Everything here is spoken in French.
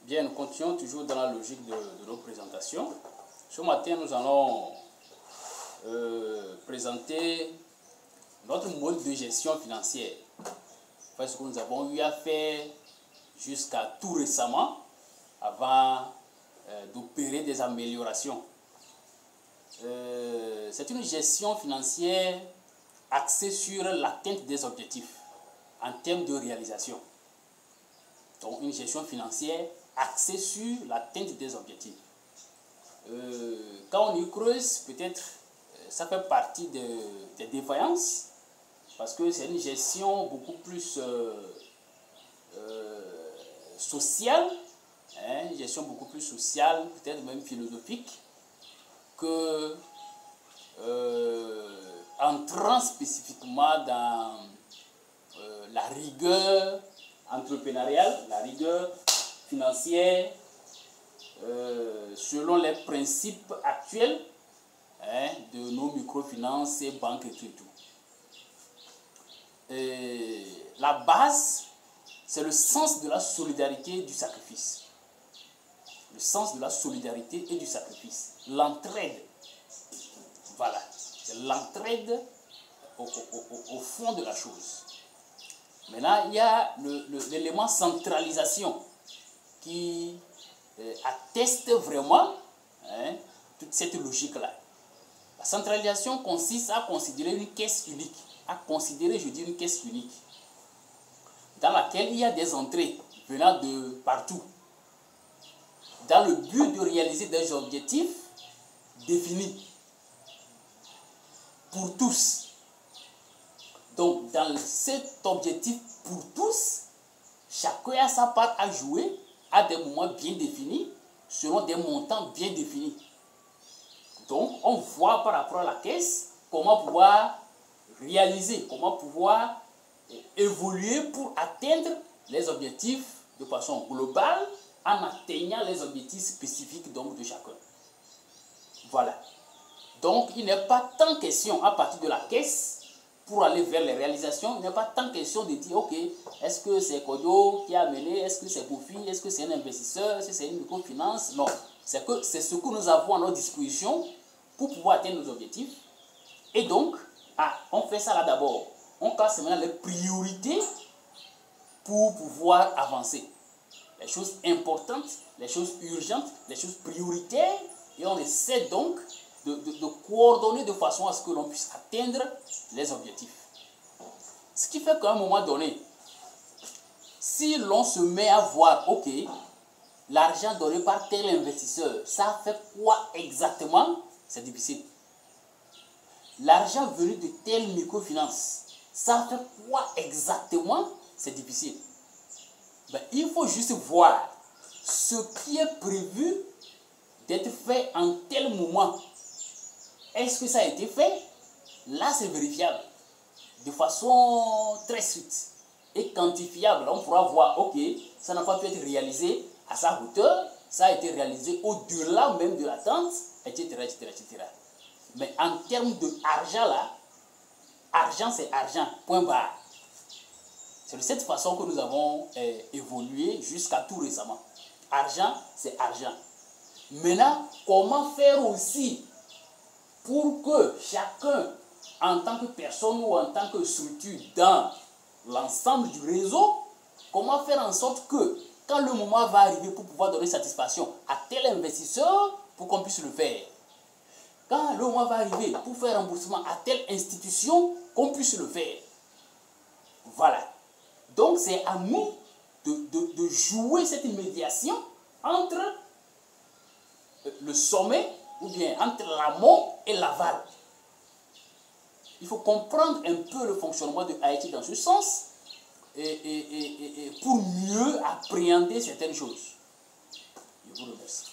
Bien, nous continuons toujours dans la logique de nos présentations. Ce matin, nous allons présenter notre mode de gestion financière. Enfin, ce que nous avons eu à faire jusqu'à tout récemment avant d'opérer des améliorations. C'est une gestion financière axée sur l'atteinte des objectifs en termes de réalisation. Donc, une gestion financière axée sur l'atteinte des objectifs. Quand on y creuse, peut-être ça fait partie des défaillances, parce que c'est une gestion beaucoup plus sociale, une gestion beaucoup plus sociale, peut-être même philosophique, que entrant spécifiquement dans la rigueur entrepreneuriale, la rigueur financière, selon les principes actuels de nos microfinances et banques et tout. La base, c'est le sens de la solidarité et du sacrifice. Le sens de la solidarité et du sacrifice. L'entraide. Voilà. C'est l'entraide au fond de la chose. Maintenant, il y a l'élément centralisation qui atteste vraiment toute cette logique-là. La centralisation consiste à considérer une caisse unique. Une caisse unique dans laquelle il y a des entrées venant de partout, dans le but de réaliser des objectifs définis pour tous. Donc, dans cet objectif pour tous, chacun a sa part à jouer à des moments bien définis, selon des montants bien définis. Donc, on voit par rapport à la caisse comment pouvoir réaliser, comment pouvoir évoluer pour atteindre les objectifs de façon globale en atteignant les objectifs spécifiques donc de chacun. Voilà. Donc, il n'est pas tant question à partir de la caisse pour aller vers les réalisations, il n'est pas tant question de dire, ok, est-ce que c'est Kodio qui a amené, est-ce que c'est Kofi, est-ce que c'est un investisseur, est-ce que c'est une microfinance? Non, c'est ce que nous avons à notre disposition pour pouvoir atteindre nos objectifs. Et donc, on fait ça là d'abord. On casse maintenant les priorités pour pouvoir avancer. Les choses importantes, les choses urgentes, les choses prioritaires, et on essaie donc de coordonner de façon à ce que l'on puisse atteindre les objectifs. Ce qui fait qu'à un moment donné, si l'on se met à voir, ok, l'argent donné par tel investisseur, ça fait quoi exactement? C'est difficile. L'argent venu de telle microfinance, ça fait quoi exactement? C'est difficile. Ben, il faut juste voir ce qui est prévu d'être fait en tel moment. Est-ce que ça a été fait? Là, c'est vérifiable de façon très stricte et quantifiable. On pourra voir, ok, ça n'a pas pu être réalisé à sa hauteur, ça a été réalisé au-delà même de l'attente, etc., etc., etc. Mais en termes d'argent, là, argent, c'est argent, point barre. C'est de cette façon que nous avons évolué jusqu'à tout récemment. Argent, c'est argent. Maintenant, comment faire aussi pour que chacun, en tant que personne ou en tant que structure dans l'ensemble du réseau, comment faire en sorte que, quand le moment va arriver pour pouvoir donner satisfaction à tel investisseur, pour qu'on puisse le faire. Quand le moment va arriver pour faire remboursement à telle institution, qu'on puisse le faire. Voilà. Donc, c'est à nous de jouer cette médiation entre le sommet, ou bien entre l'amont et l'aval. Il faut comprendre un peu le fonctionnement de Haïti dans ce sens et pour mieux appréhender certaines choses. Je vous remercie.